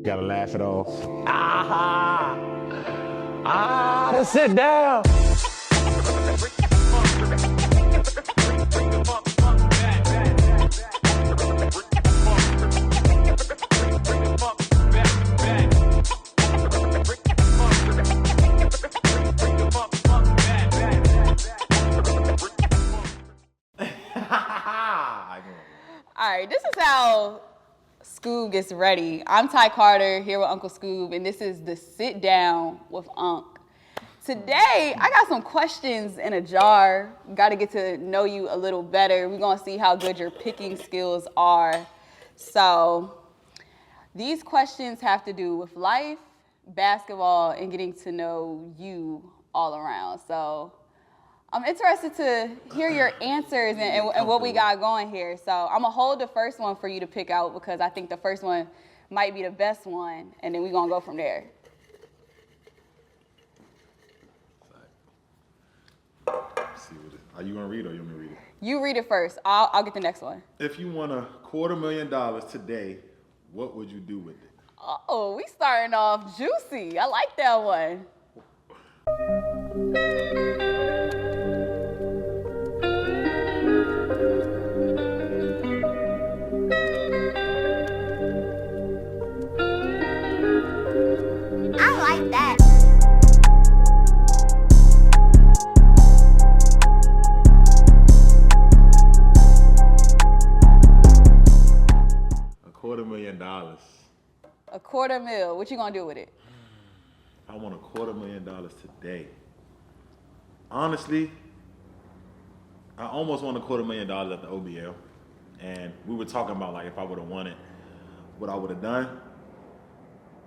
Gotta laugh it off. Let's sit down. All right, this is how Scoob gets ready. I'm Tykera here with Uncle Scoob, and this is the Sit Down with Unc. Today, I got some questions in a jar. Got to get to know you a little better. We're going to see how good your picking skills are. So, these questions have to do with life, basketball, and getting to know you all around. So, I'm interested to hear your answers and what we got going here. So I'm going to hold the first one for you to pick out because I think the first one might be the best one, and then we're going to go from there. See what are you going to read or you want me to read it? You read it first. I'll get the next one. If you won $250,000 today, what would you do with it? Oh, we starting off juicy. I like that one. $250,000. $250,000. What you gonna do with it? I want $250,000 today. Honestly, I almost won $250,000 at the OBL, and we were talking about like if I would have won it, what I would have done.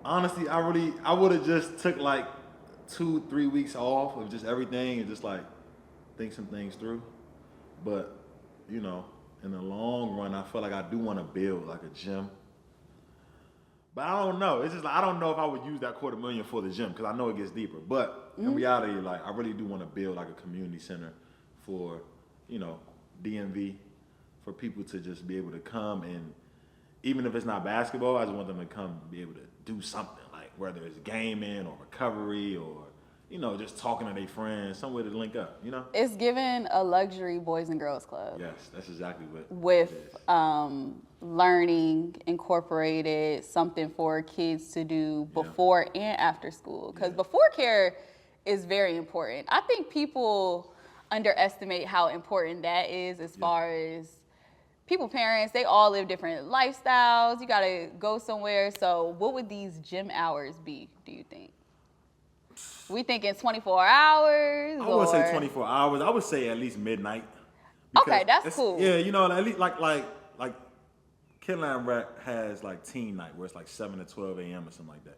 Honestly, I would have just took like 2-3 weeks off of just everything and just like think some things through. But you know, in the long run, I feel like I do want to build like a gym. But I don't know. It's just like I don't know if I would use that $250,000 for the gym because I know it gets deeper. But in reality, like I really do want to build like a community center for, you know, DMV, for people to just be able to come and even if it's not basketball, I just want them to come be able to do something like whether it's gaming or recovery or, you know, just talking to their friends, somewhere to link up, you know? It's given a luxury Boys and Girls Club. Yes, that's exactly what with it is. Learning incorporated, something for kids to do before and after school. Because before care is very important. I think people underestimate how important that is as far as parents, they all live different lifestyles. You gotta go somewhere. So what would these gym hours be, do you think? We thinking 24 hours? I wouldn't say 24 hours. I would say at least midnight. Okay, that's cool. Yeah, you know, at least like Kidland Rec has like teen night where it's like 7 to 12 a.m. or something like that.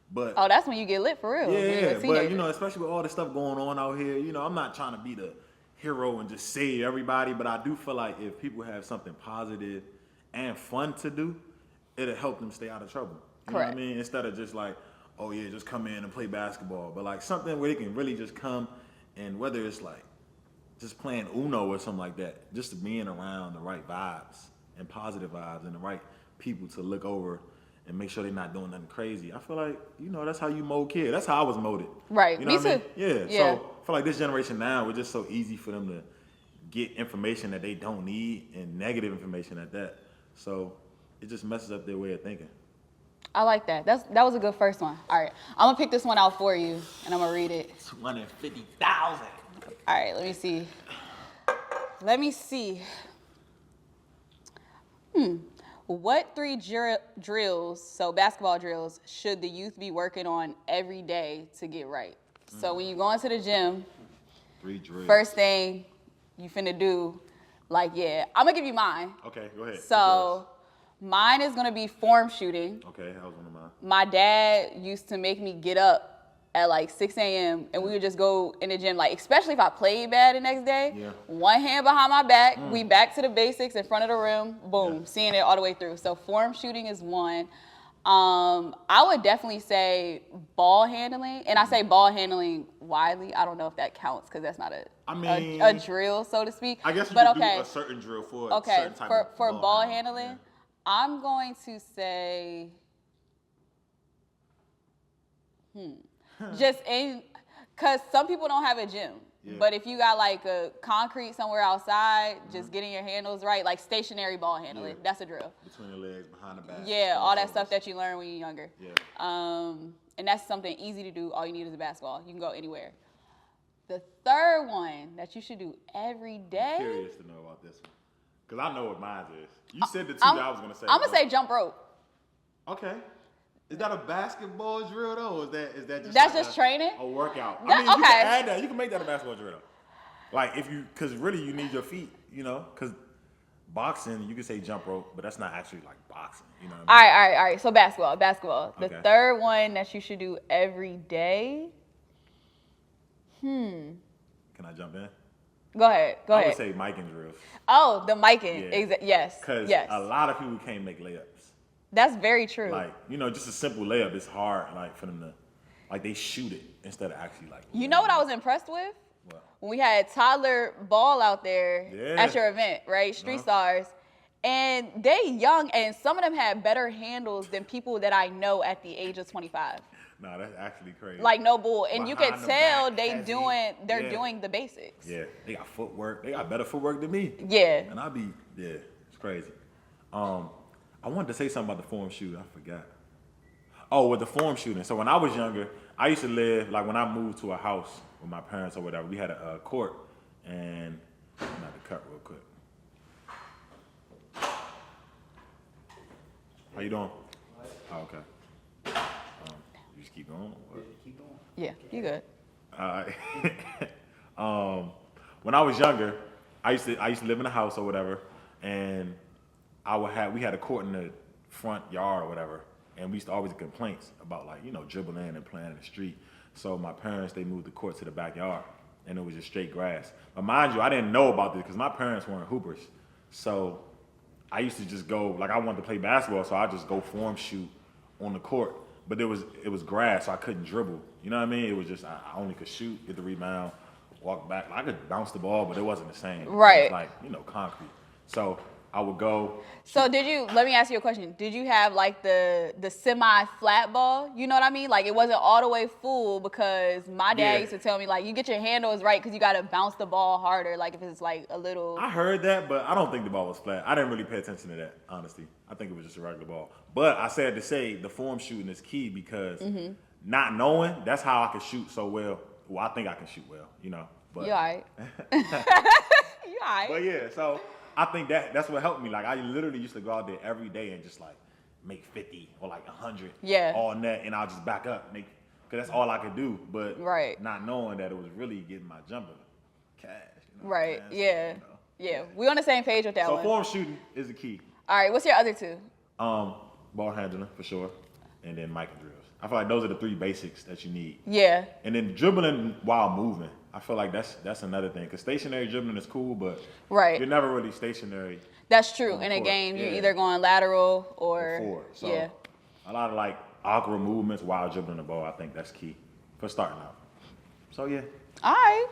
But oh, that's when you get lit for real. Yeah, but you know, especially with all the stuff going on out here, you know, I'm not trying to be the hero and just save everybody, but I do feel like if people have something positive and fun to do, it'll help them stay out of trouble. You know what I mean? Instead of just like, oh yeah, just come in and play basketball, but like something where they can really just come and whether it's like just playing Uno or something like that, just being around the right vibes and positive vibes and the right people to look over and make sure they're not doing nothing crazy. I feel like, you know, that's how you mold kids. That's how I was molded. Right. You know what I mean? Yeah. Yeah. So I feel like this generation now, it's just so easy for them to get information that they don't need and negative information at that. So it just messes up their way of thinking. I like that. That was a good first one. All right. I'm going to pick this one out for you, and I'm going to read it. 250,000. All right. Let me see. What 3 drills, so basketball drills, should the youth be working on every day to get right? So when you go into the gym, 3 drills. First thing you finna do, like, I'm going to give you mine. Okay, go ahead. So mine is going to be form shooting. Okay, that was one of mine. My dad used to make me get up at like 6 a.m. and we would just go in the gym, like, especially if I played bad the next day, one hand behind my back, we back to the basics in front of the rim, boom, seeing it all the way through. So form shooting is one. I would definitely say ball handling, and I say ball handling widely. I don't know if that counts because that's not a drill, so to speak. I guess you could do a certain drill for a certain type of ball handling. I'm going to say Just because some people don't have a gym. Yeah. But if you got like a concrete somewhere outside, just getting your handles right, like stationary ball handling, that's a drill. Between the legs, behind the back. Yeah, all that stuff that you learn when you're younger. Yeah. And that's something easy to do. All you need is a basketball. You can go anywhere. The third one that you should do every day. I'm curious to know about this one. Because I know what mine is. You said the two that I was going to say. I'm going to say jump rope. Okay. Is that a basketball drill though? Or is that just That's just training? A workout. That, I mean, you okay. can add that. You can make that a basketball drill though. Like if you, because really you need your feet, you know, because boxing, you can say jump rope, but that's not actually like boxing, you know what I mean? All right. So basketball. The Okay. third one that you should do every day. Can I jump in? Go ahead. I would say miking drills. Oh, the miking. Yeah. Yes. Because yes. a lot of people can't make layups. That's very true. Like, you know, just a simple layup is hard, like for them to, like they shoot it instead of actually like. You know what I was impressed with? What? When we had toddler ball out there Yeah. at your event, right? Street Stars. And they young, and some of them had better handles than people that I know at the age of 25. Nah, that's actually crazy. Like no bull. And you can Behind the tell back, they're heavy. doing the basics. Yeah, they got footwork. They got better footwork than me. Yeah. And it's crazy. I wanted to say something about the form shooting. I forgot. Oh, with the form shooting. So when I was younger, I used to live, like when I moved to a house with my parents or whatever, we had a court. And I'm going to cut real quick. How you doing? Oh, okay. You just keep going? Or? Keep going. Yeah, you good. When I was younger, I used to live in a house or whatever, and we had a court in the front yard or whatever, and we used to always get complaints about like, you know, dribbling and playing in the street. So my parents, they moved the court to the backyard, and it was just straight grass. But mind you, I didn't know about this because my parents weren't hoopers. So I used to just go, like I wanted to play basketball, so I just go form shoot on the court. But it was grass, so I couldn't dribble. You know what I mean? It was just, I only could shoot, get the rebound, walk back. I could bounce the ball, but it wasn't the same. Right. It was like, you know, concrete. So I would go. So let me ask you a question. Did you have like the semi-flat ball? You know what I mean? Like it wasn't all the way full because my dad used to tell me like you get your handles right because you got to bounce the ball harder. Like if it's like a little. I heard that, but I don't think the ball was flat. I didn't really pay attention to that, honestly. I think it was just a regular ball. But I said to say the form shooting is key because not knowing, that's how I can shoot so well. Well, I think I can shoot well, you know. But, You all right. You all right. But yeah, so I think that's what helped me. Like I literally used to go out there every day and just like make 50 or like 100 all net, and I'll just back up, because that's all I could do. But not knowing that it was really getting my jumper cash. You know, Right. cash, Yeah. you know. Yeah. We on the same page with that So one. form shooting is the key. All right. What's your other two? Ball handling for sure, and then mic drills. I feel like those are the three basics that you need. Yeah. And then dribbling while moving. I feel like that's another thing. Because stationary dribbling is cool, but you're never really stationary. That's true. on the In a court. game, you're Yeah. either going lateral or Forward. So yeah. a lot of like awkward movements while dribbling the ball, I think that's key for starting out. So yeah. All right.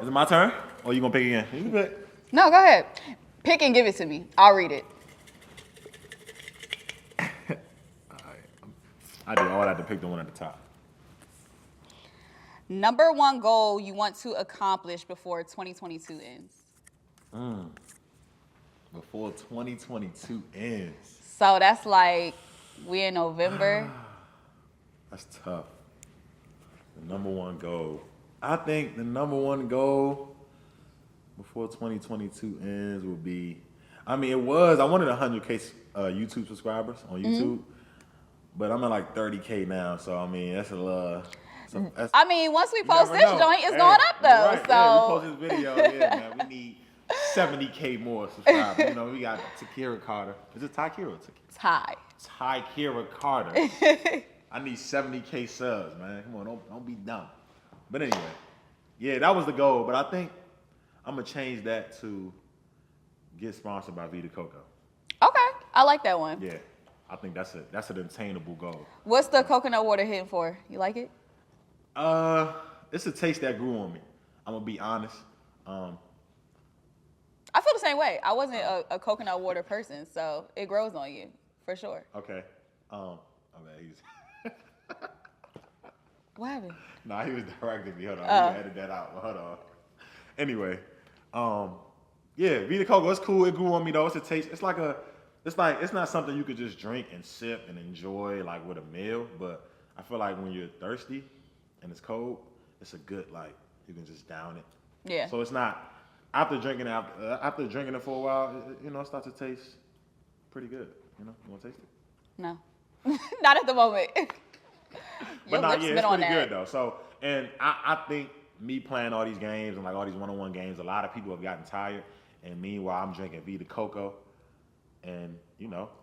Is it my turn? Or you gonna pick again? You can pick. No, go ahead. Pick and give it to me. I'll read it. I did all that to pick the one at the top. Number one goal you want to accomplish before 2022 ends. Before 2022 ends. So that's like we in November. That's tough. The number one goal. I think the number one goal before 2022 ends will be, I wanted 100K YouTube subscribers on YouTube, but I'm at like 30K now, so I mean, that's a lot. So I mean, once we post this never know. joint, it's Hey, going up though. right, So yeah, we post this video, man, we need 70K more subscribers. You know, we got Tykera Carter. Is it Tykera or Tykera? Tykera Carter. I need 70K subs, man. Come on, don't be dumb. But anyway, yeah, that was the goal. But I think I'm gonna change that to get sponsored by Vita Coco. okay, I like that one. Yeah, I think that's an attainable goal. What's the coconut water hitting for? You like it? It's a taste that grew on me. I'm gonna be honest. I feel the same way. I wasn't a coconut water person, so it grows on you for sure. Okay. Okay. He's What happened? Nah, he was directing me. Hold on, Oh. we can edit that out. Hold on. Anyway, yeah, Vita Coco, it's cool. It grew on me though. It's a taste. It's not something you could just drink and sip and enjoy like with a meal. But I feel like when you're thirsty and it's cold, it's a good like you can just down it. Yeah. So it's not after drinking it for a while. It starts to taste pretty good. You want to taste it? No, not at the moment. But Your lips yeah, been it's on pretty that. good though. So, and I think me playing all these games and like all these one-on-one games, a lot of people have gotten tired. And meanwhile, I'm drinking Vita Coco, and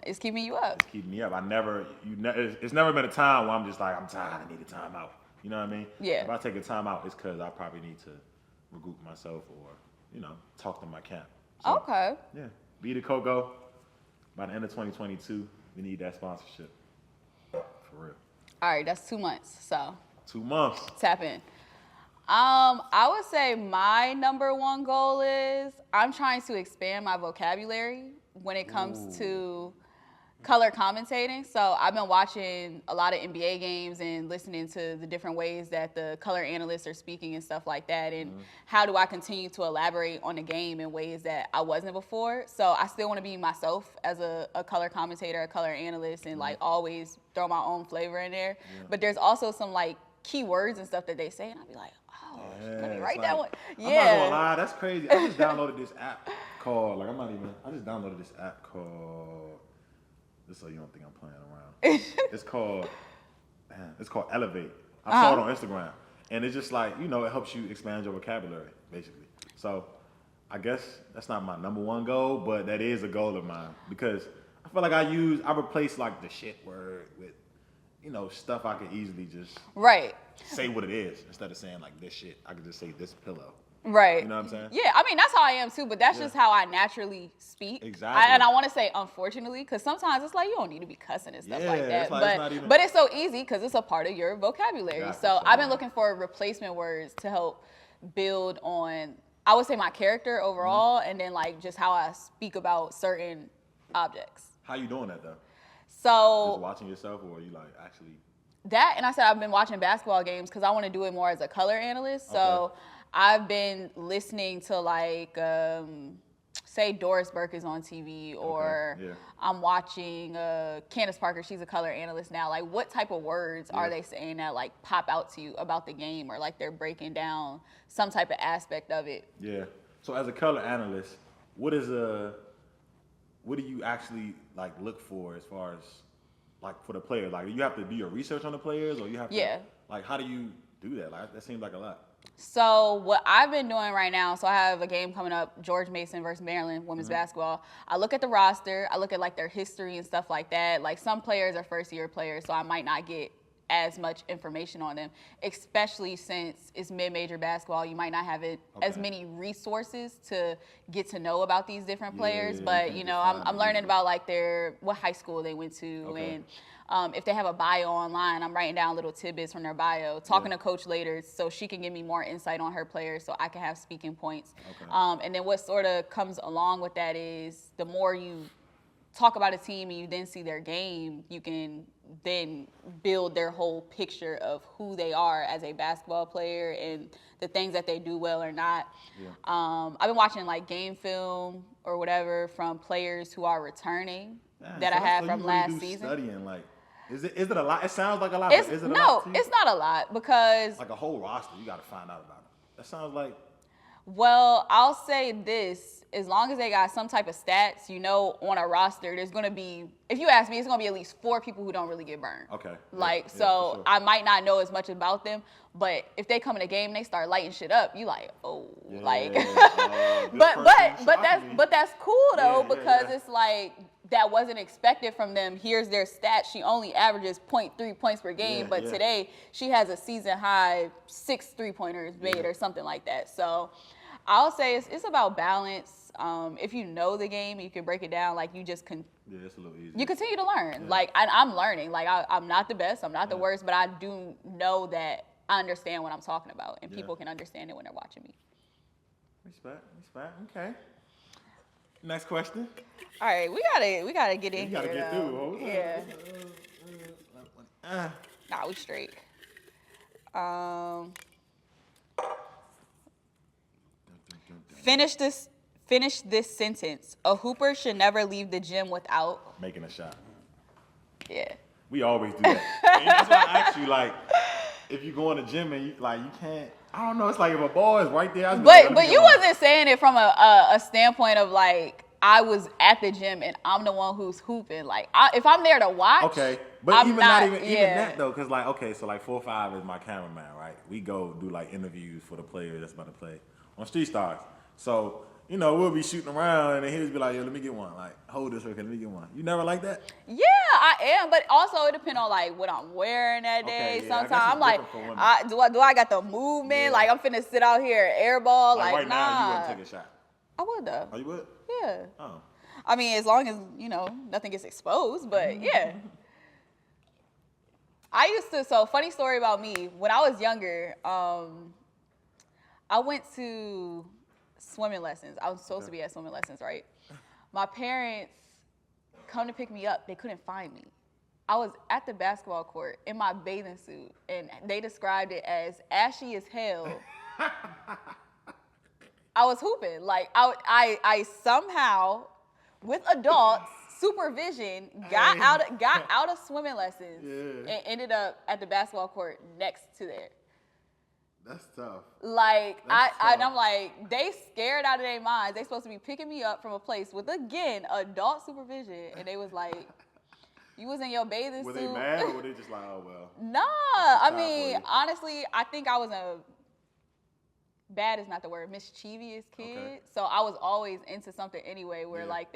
It's keeping you up. it's keeping me up. It's never been a time where I'm just like I'm tired. I need a time out. You know what I mean? Yeah. If I take a time out, it's because I probably need to regroup myself or talk to my camp. So, Okay. Yeah, Vita Coco. By the end of 2022, we need that sponsorship. For real. All right, that's 2 months. So 2 months. tap in. I would say my number one goal is I'm trying to expand my vocabulary when it comes to color commentating. So I've been watching a lot of NBA games and listening to the different ways that the color analysts are speaking and stuff like that. And how do I continue to elaborate on the game in ways that I wasn't before? So I still want to be myself as a color commentator, a color analyst, and like always throw my own flavor in there. Yeah. But there's also some like key words and stuff that they say, and I'll be like, let me write that one. Yeah. I'm not gonna lie, that's crazy. I just downloaded this app called, I just downloaded this app called, just so you don't think I'm playing around. It's called Elevate. I saw it on Instagram. And it's just like, it helps you expand your vocabulary, basically. So I guess that's not my number one goal, but that is a goal of mine. Because I feel like I replace like the shit word with, stuff I could easily just say what it is instead of saying like this shit. I could just say this pillow. Right. You know what I'm saying? Yeah, I mean, that's how I am too, but that's just how I naturally speak. Exactly. And I want to say unfortunately, because sometimes it's like you don't need to be cussing and stuff like that. It's not even... but it's so easy because it's a part of your vocabulary. Exactly. So I've been looking for replacement words to help build on, I would say, my character overall, and then like just how I speak about certain objects. How you doing that though? So just watching yourself, or are you like actually? That, and I said I've been watching basketball games because I want to do it more as a color analyst. So I've been listening to like, say Doris Burke is on TV, or I'm watching Candace Parker. She's a color analyst now. Like, what type of words are they saying that like pop out to you about the game, or like they're breaking down some type of aspect of it? Yeah. So as a color analyst, what do you actually like look for as far as like for the players? Like, do you have to do your research on the players, or you have to like how do you do that? Like, that seems like a lot. So what I've been doing right now, so I have a game coming up, George Mason versus Maryland women's basketball. I look at the roster, I look at like their history and stuff like that. Like, some players are first year players, so I might not get as much information on them, especially since it's mid-major basketball. You might not have as many resources to get to know about these different players, but I'm learning about like what high school they went to, and if they have a bio online, I'm writing down little tidbits from their bio, talking to coach later so she can give me more insight on her players so I can have speaking points. And then what sort of comes along with that is the more you talk about a team and you then see their game, you can then build their whole picture of who they are as a basketball player and the things that they do well or not. I've been watching like game film or whatever from players who are returning that I had from last season. Studying, like, is it a lot? It sounds like a lot. It's, but is it a no, lot to you? It's not a lot because like a whole roster, you got to find out about it. That sounds like. Well, I'll say this. As long as they got some type of stats, on a roster, there's going to be, if you ask me, it's going to be at least 4 people who don't really get burned. Okay. Sure. I might not know as much about them, but if they come in a game and they start lighting shit up, you like, but that's cool though, because it's like, that wasn't expected from them. Here's their stats. She only averages 0.3 points per game, but today she has a season high 6 3-pointers made or something like that. So I'll say it's about balance. If you know the game, you can break it down. Like, you just can. Yeah, it's a little easier. You continue to learn. Yeah. Like, I'm learning. Like, I'm not the best. I'm not the worst, but I do know that I understand what I'm talking about, and people can understand it when they're watching me. Respect. Okay. Next question. All right, we gotta get in here. You gotta get through. Yeah. Nah, we straight. Finish this sentence. A hooper should never leave the gym without Making a shot. Yeah. We always do that. And that's why I asked you, like, if you go in the gym and you can't. I don't know. It's like if a ball is right there. But you wasn't saying it from a standpoint of like I was at the gym and I'm the one who's hooping. Like if I'm there to watch. Okay, but I'm even yeah. that though, because like so like 4-5 is my cameraman, right? We go do like interviews for the players that's about to play on Street Stars. So we'll be shooting around and then he'll be like, yo, let me get one. Like hold this real quick, let me get one. You never like that? Yeah, I am, but also it depends on like what I'm wearing that day. Okay, yeah, sometimes I'm like, do I got the movement? Yeah. Like I'm finna sit out here airball. Like right nah. now, you wouldn't take a shot. I would though. Oh, you would? Yeah. Oh. I mean, as long as nothing gets exposed, but yeah. So funny story about me. When I was younger, I went to swimming lessons. I was supposed to be at swimming lessons, right? My parents come to pick me up. They couldn't find me. I was at the basketball court in my bathing suit, and they described it as ashy as hell. I was hooping. Like, I somehow, with adults' supervision, got out of swimming lessons and ended up at the basketball court next to there. That's tough. Like, I'm like, they scared out of their minds. They supposed to be picking me up from a place with, again, adult supervision. And they was like, you was in your bathing suit. Were they mad or were they just like, oh, well? Nah, I mean, honestly, I think I was bad is not the word, mischievous kid. Okay. So I was always into something anyway where like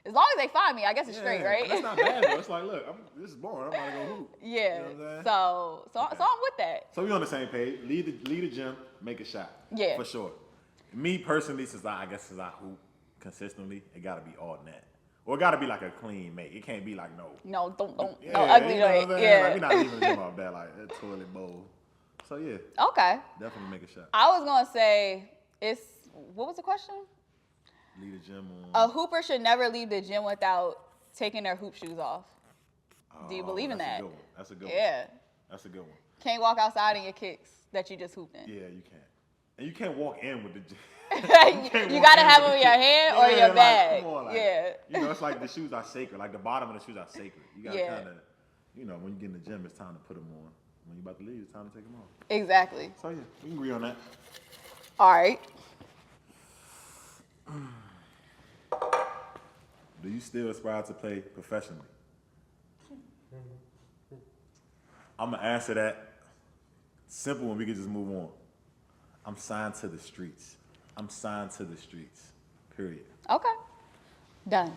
as long as they find me, I guess it's straight, right? That's not bad though. It's like, look, this is boring. I'm about to go hoop. Yeah. You know what I'm saying? So I'm with that. So we on the same page. Lead the gym, make a shot. Yeah. For sure. Me personally, since I hoop consistently, it gotta be all net. Or it gotta be like a clean make. It can't be like no ugly joint. Yeah. Like, we're not leaving the gym off that, like that toilet bowl. So yeah. Okay. Definitely make a shot. I was gonna say what was the question? Leave the gym on. A hooper should never leave the gym without taking their hoop shoes off. Do you believe in that? That's a good one. Yeah. That's a good one. Can't walk outside in your kicks that you just hooped in. Yeah, you can't. And you can't walk in with the gym. you gotta have them in your hand or your bag. Come on, like, yeah. It's like the shoes are sacred. Like the bottom of the shoes are sacred. You gotta kind of, when you get in the gym, it's time to put them on. When you're about to leave, it's time to take them off. Exactly. So yeah, we can agree on that. All right. Do you still aspire to play professionally? I'm gonna answer that simple and we can just move on. I'm signed to the streets. Period. Okay. Done.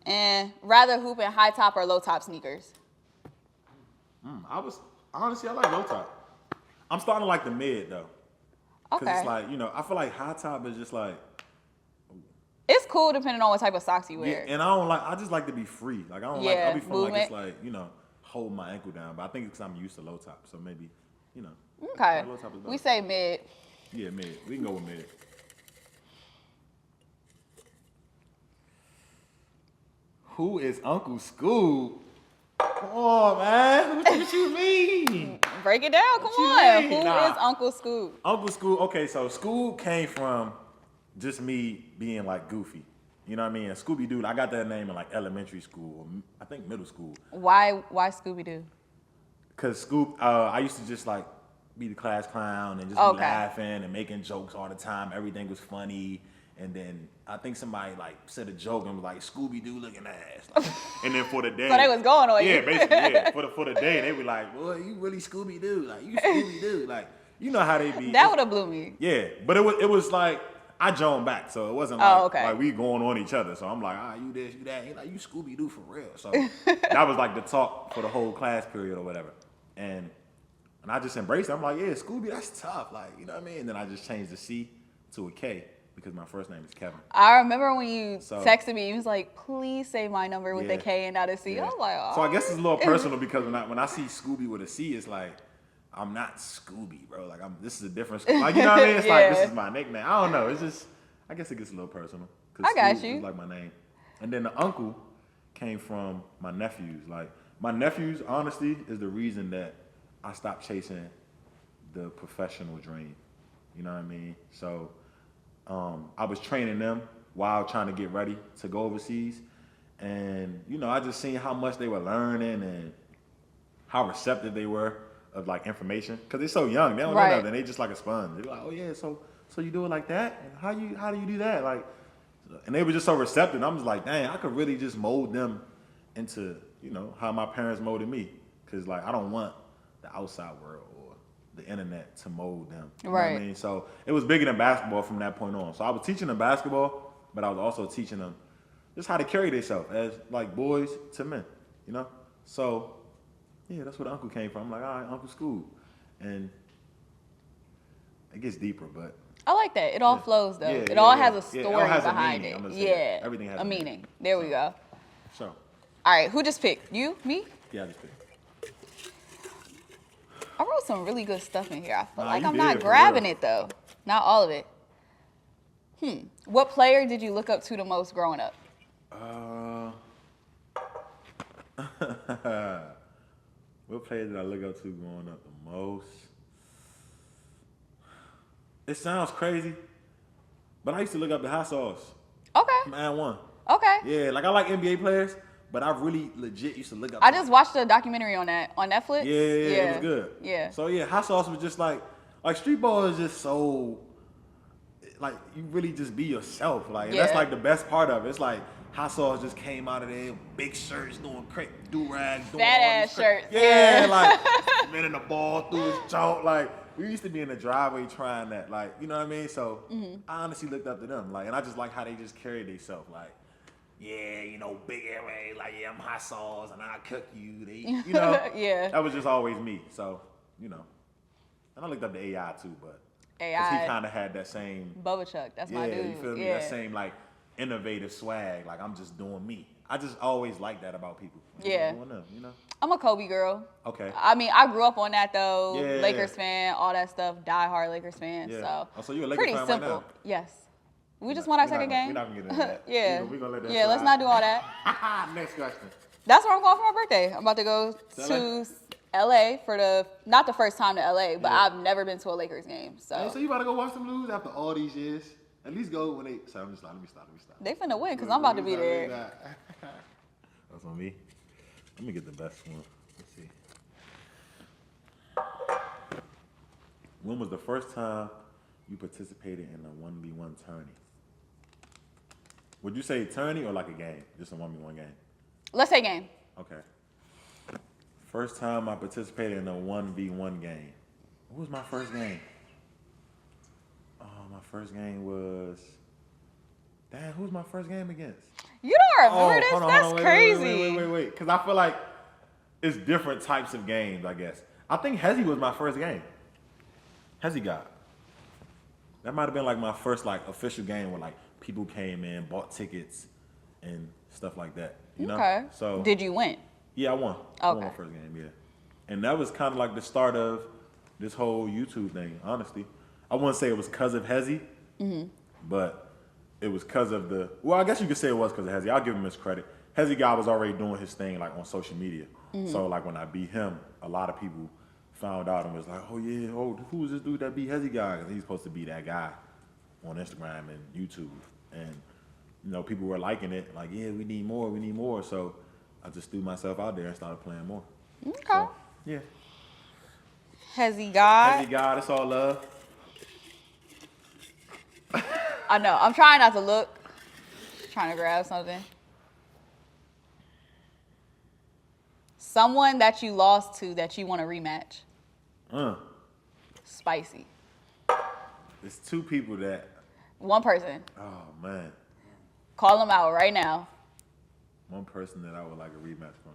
And rather hoop in high top or low top sneakers? I like low top. I'm starting to like the mid though. Because it's like, I feel like high top is just like. It's cool depending on what type of socks you wear. Yeah, and I just like to be free. Like, I be feeling like it's like, hold my ankle down. But I think it's because I'm used to low top. So maybe, Okay. Low top is better. We say mid. Yeah, mid. We can go with mid. Who is Uncle Scoob? Come on, man. What you mean? Break it down. Come on. Who is Uncle Scoob? Uncle Scoob. Okay, so Scoob came from just me being like goofy. You know what I mean? Scooby Doo. I got that name in like elementary school, or I think middle school. Why Scooby Doo? Cause Scoob, I used to just like be the class clown and just be laughing and making jokes all the time. Everything was funny. And then I think somebody like said a joke and was like, Scooby Doo looking ass. Like, and then for the day. So they was going on you. Yeah, basically, yeah. For the day, they were like, boy, you really Scooby Doo. Like, you Scooby Doo. Like, you know how they be. That would have blew me. Yeah, but it was like, I joned back. So it wasn't like we going on each other. So I'm like, you this, you that. He's like, you Scooby Doo for real. So that was like the talk for the whole class period or whatever. And I just embraced it. I'm like, yeah, Scooby, that's tough. Like, you know what I mean? And then I just changed the C to a K. Because my first name is Kevin. I remember when you texted me, you was like, please say my number with a K and not a C. Yeah. I was like, oh. So I guess it's a little personal because when I see Scooby with a C, it's like, I'm not Scooby, bro. Like, this is a different Scooby. Like, you know what I mean? It's like, this is my nickname. I don't know. It's just, I guess it gets a little personal. I got Scoob you. is like my name. And then the uncle came from my nephews. Like, my nephews, honestly, is the reason that I stopped chasing the professional dream. You know what I mean? So I was training them while trying to get ready to go overseas. And, you know, I just seen how much they were learning and how receptive they were of, like, information. Because they're so young. They don't know nothing. They just like a sponge. They're like, oh, yeah, so you do it like that? And how do you do that? Like, and they were just so receptive. I'm just like, dang, I could really just mold them into, you know, how my parents molded me. Because, like, I don't want the outside world or the internet to mold them. You know what I mean? So it was bigger than basketball from that point on. So I was teaching them basketball, but I was also teaching them just how to carry themselves as, like, boys to men, you know? So, yeah, that's where the uncle came from. I'm like, all right, Uncle Scoob. And it gets deeper, but. I like that. It all flows, though. It all has a story behind it. Yeah. Everything has a meaning. There we go. So. All right, who just picked? You? Me? Yeah, I just picked. I wrote some really good stuff in here. I feel like I'm not grabbing it, though. Not all of it. What player did you look up to the most growing up? What player did I look up to growing up the most? It sounds crazy, but I used to look up to Hot Sauce. Okay. From And One. Okay. Yeah, like I like NBA players, but I really legit used to look up. I just watched a documentary on that on Netflix. Yeah, it was good. Yeah. So yeah, Hot Sauce was just like street ball is just so, like, you really just be yourself. Like, and that's like the best part of it. It's like Hot Sauce just came out of there, big shirts, doing do-rags, doing fat all ass these shirts. Yeah, like man in the ball through his jaw. Like, we used to be in the driveway trying that. Like, you know what I mean? So I honestly looked up to them. Like, and I just like how they just carried themselves. Like, yeah, you know, big airway, like, yeah, I'm Hot Sauce and I'll cook you. They, you know, that was just always me. So, you know, and I looked up to AI too, but because he kind of had that same Bubba Chuck. That's my dude. You feel me? That same like innovative swag. Like, I'm just doing me. I just always like that about people. I'm doing them, you know. I'm a Kobe girl. Okay. I mean, I grew up on that though. Yeah, Lakers fan, all that stuff. Die-hard Lakers fan. Yeah. So, so you're a Lakers pretty fan simple. Right now? Yes. We just won our second game. We're not gonna get into that. Yeah. We're gonna let that yeah. Let's not do all that. Next question. That's where I'm going for my birthday. I'm about to go to LA for not the first time to LA, but I've never been to a Lakers game. So you about to go watch them lose after all these years? At least go when they. Sorry, let me stop. They finna win because I'm about to be there. That's on me. Let me get the best one. Let's see. When was the first time you participated in a 1v1 tourney? Would you say tourney or like a game? Just a 1v1 game? Let's say game. Okay. First time I participated in a 1v1 game. What was my first game? Oh, my first game was... Damn, who was my first game against? You don't remember this? Hold on, That's crazy. Wait. Because I feel like it's different types of games, I guess. I think Hezzy was my first game. Hezzy got. That might have been like my first like official game where like people came in, bought tickets, and stuff like that. You know? Okay. So did you win? Yeah, I won. Okay. I won my first game, yeah. And that was kind of like the start of this whole YouTube thing, honestly. I wouldn't say it was because of Hezzy, but it was because of the, well, I guess you could say it was because of Hezzy. I'll give him his credit. Hezzy guy was already doing his thing like on social media. So like when I beat him, a lot of people found out and was like, oh yeah, who was this dude that beat Hezzy guy? Because he's supposed to be that guy on Instagram and YouTube. And, you know, people were liking it, like, yeah, we need more. So I just threw myself out there and started playing more. Okay. So, yeah. Hezzy guy. Hezzy guy, it's all love. I know. I'm trying not to look. Trying to grab something. Someone that you lost to that you want to rematch. Spicy. It's two people that. One person. Oh, man. Call them out right now. One person that I would like a rematch from.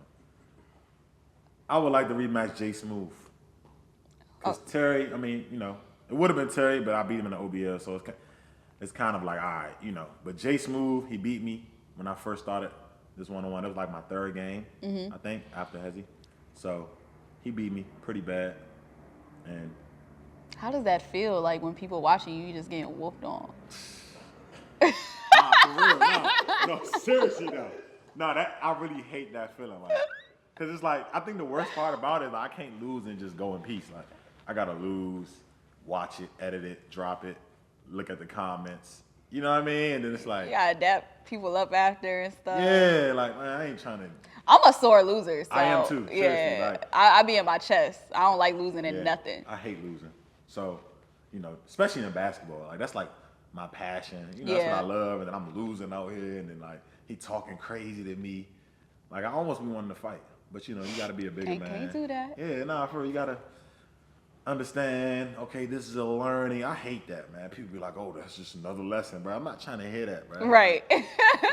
I would like to rematch Jay Smooth. Because Terry, I mean, you know, it would have been Terry, but I beat him in the OBL, so it's kind of like, all right, you know. But Jay Smooth, he beat me when I first started this one-on-one. It was like my third game, I think, after Hezzy. So he beat me pretty bad. And how does that feel like when people watching you just getting whooped on? for real, no, seriously though. No, that I really hate that feeling, like, cause it's like I think the worst part about it is like, I can't lose and just go in peace. Like I gotta lose, watch it, edit it, drop it, look at the comments. You know what I mean? And then it's like, You gotta dap people up after and stuff. yeah, like man, I ain't trying to. I'm a sore loser, so I am too. Seriously, yeah, like, I be in my chest. I don't like losing in nothing. I hate losing. So, you know, especially in basketball, like that's like my passion. You know, that's what I love. And then I'm losing out here, and then like he talking crazy to me. Like I almost be wanting to fight, but you know, you got to be a bigger man. Can't do that. Yeah, nah, for real, you gotta understand. Okay, this is a learning. I hate that, man. People be like, "Oh, that's just another lesson, bro." I'm not trying to hear that, bro. Right.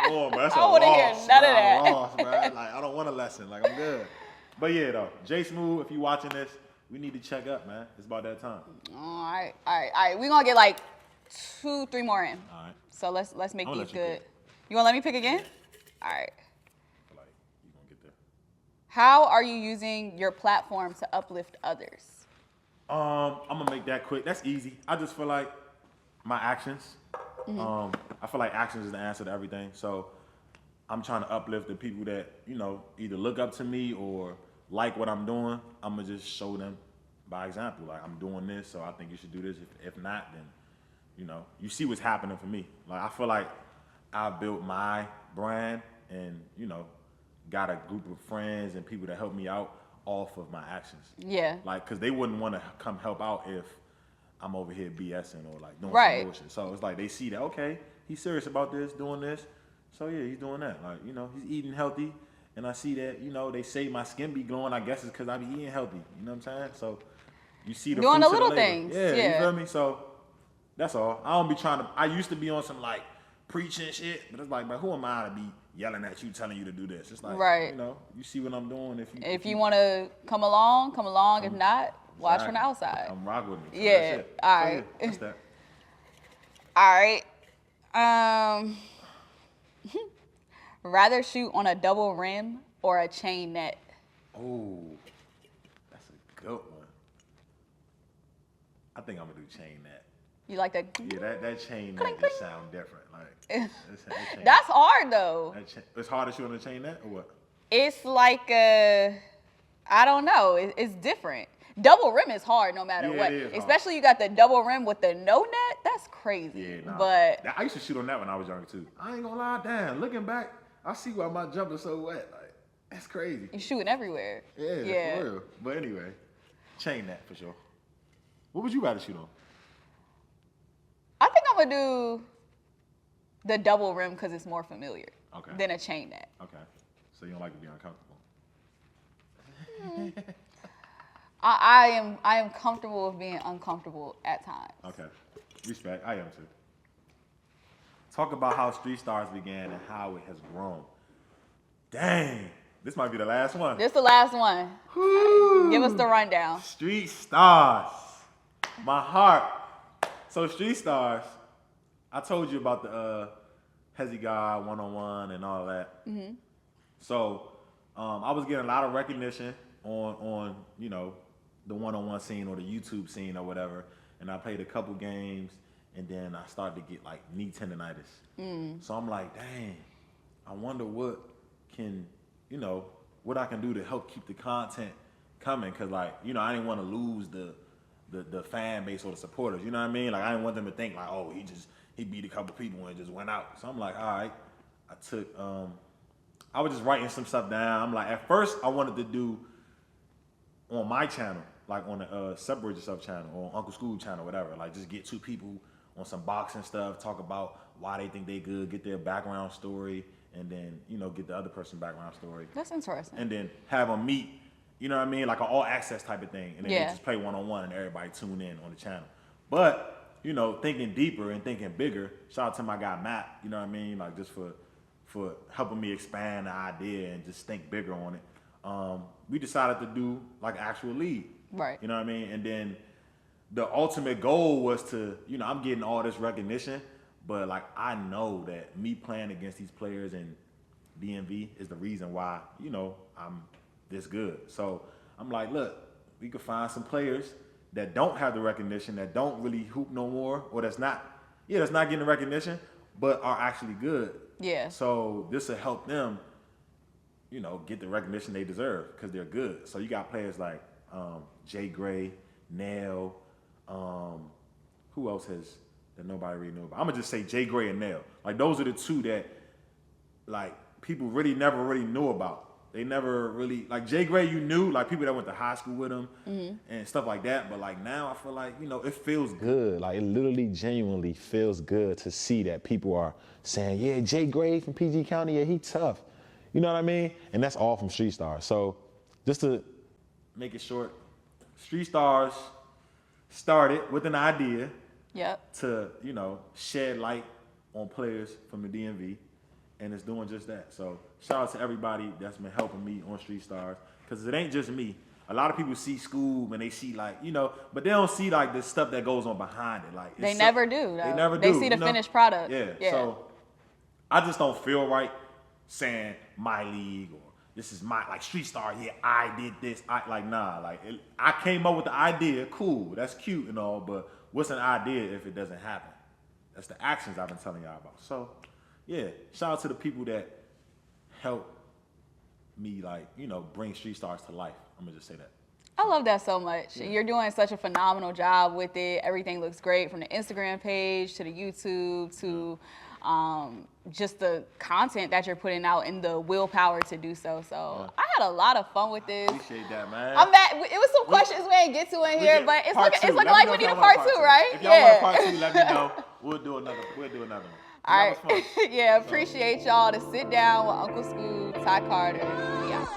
Oh, bro, that's I a don't want to hear loss, none bro. of that. A loss, bro. Like I don't want a lesson. Like I'm good. But yeah, though, J Smooth, if you watching this, we need to check up, man. It's about that time. All right. We're gonna get like 2-3 more in. All right. So let's make I'm gonna these let you good. pick. You wanna let me pick again? All right. I feel like you gonna get there. How are you using your platform to uplift others? I'm gonna make that quick. That's easy. I just feel like my actions. I feel like actions is the answer to everything. So I'm trying to uplift the people that, you know, either look up to me or like what I'm doing. I'm gonna just show them by example. Like I'm doing this, so I think you should do this. If not, then, you know, you see what's happening for me. Like I feel like I built my brand and, you know, got a group of friends and people that help me out off of my actions. Yeah. Like, cause they wouldn't want to come help out if I'm over here BSing or like doing Right. some bullshit. So it's like they see that, okay, he's serious about this, doing this. So yeah, he's doing that. Like, you know, he's eating healthy. And I see that, you know, they say my skin be glowing. I guess it's cause I be eating healthy. You know what I'm saying? So you see the Doing the fruits of little labor. things. Yeah, Yeah. you feel me? So that's all. I don't be trying to, I used to be on some like preaching shit, but it's like, man, who am I to be yelling at you, telling you to do this? It's like, Right. you know, you see what I'm doing. If you want to come along. If not, watch from the outside. Come rock with me. So Yeah, that's it. all So, right. yeah, that's that. All right. Rather shoot on a double rim or a chain net? Oh, that's a good one. I think I'm gonna do chain net. You like that? Yeah, that chain Clink, net just sound different. Like that That's hard though. it's hard to shoot on a chain net or what? It's like I don't know. It's different. Double rim is hard no matter Yeah, what. it is hard. Especially you got the double rim with the no net. That's crazy. Yeah, nah. But I used to shoot on that when I was younger too. I ain't gonna lie, damn. Looking back, I see why my jump is so wet. Like that's crazy. you're shooting everywhere. Yeah, for real. But anyway, chain net for sure. What would you rather shoot on? I think I'm gonna do the double rim because it's more familiar than a chain net. Okay. So you don't like to be uncomfortable? I am comfortable with being uncomfortable at times. Okay. Respect. I am too. Talk about how Street Stars began and how it has grown. Dang. This might be the last one. This is the last one. Woo. Give us the rundown. Street Stars. My heart. So Street Stars, I told you about the Hezzy God one-on-one and all that. Mm-hmm. So I was getting a lot of recognition on you know, the one-on-one scene or the YouTube scene or whatever. And I played a couple games and then I started to get like knee tendonitis. So I'm like, dang, I wonder what can, you know, what I can do to help keep the content coming. Cause like, you know, I didn't want to lose the fan base or the supporters. You know what I mean? Like I didn't want them to think like, oh, he beat a couple people and just went out. So I'm like, all right. I took, I was just writing some stuff down. I'm like, at first I wanted to do on my channel, like on the Separate Yourself channel or Uncle Scoob channel, whatever. Like just get two people on some boxing stuff, talk about why they think they good, get their background story, and then, you know, get the other person's background story. That's interesting. And then have them meet, you know what I mean? Like an all access type of thing. And then they just play one-on-one and everybody tune in on the channel. But, you know, thinking deeper and thinking bigger, shout out to my guy Matt, you know what I mean? Like just for helping me expand the idea and just think bigger on it. We decided to do like actual league. Right. You know what I mean? And then the ultimate goal was to, you know, I'm getting all this recognition, but like I know that me playing against these players in DMV is the reason why, you know, I'm this good. So I'm like, look, we could find some players that don't have the recognition, that don't really hoop no more, or that's not getting the recognition, but are actually good. Yeah. So this will help them you know, get the recognition they deserve because they're good. So you got players like Jay Gray, Nail, who else that nobody really knew about? I'm gonna just say Jay Gray and Nail. Like those are the two that like people really never really knew about. They never really, like Jay Gray, you knew, like people that went to high school with him and stuff like that. But like now I feel like, you know, it feels good. Like it literally genuinely feels good to see that people are saying, yeah, Jay Gray from PG County, yeah, he tough. You know what I mean? And that's all from Street Stars. So just to make it short, Street Stars started with an idea to, you know, shed light on players from the DMV. And it's doing just that. So shout out to everybody that's been helping me on Street Stars. Because it ain't just me. A lot of people see Skoob and they see like, you know, but they don't see like the stuff that goes on behind it. Like they never do. They never do. They see the finished product. Yeah. So I just don't feel right saying my league or this is my, like Street Star, yeah, I did this. I came up with the idea, cool, that's cute and all, but what's an idea if it doesn't happen? That's the actions I've been telling y'all about. So yeah, shout out to the people that help me, like, you know, bring Street Stars to life. I'm gonna just say that. I love that so much. Yeah. You're doing such a phenomenal job with it. Everything looks great from the Instagram page to the YouTube to just the content that you're putting out and the willpower to do so. So I had a lot of fun with this. Appreciate that, man. I'm back. It was some questions we ain't get to in here, but it's looking like we need a part two, right? If y'all want a part two, let me know. We'll do another one. All right. Yeah, appreciate y'all to sit down with Uncle Scoob, Tykera. Yeah.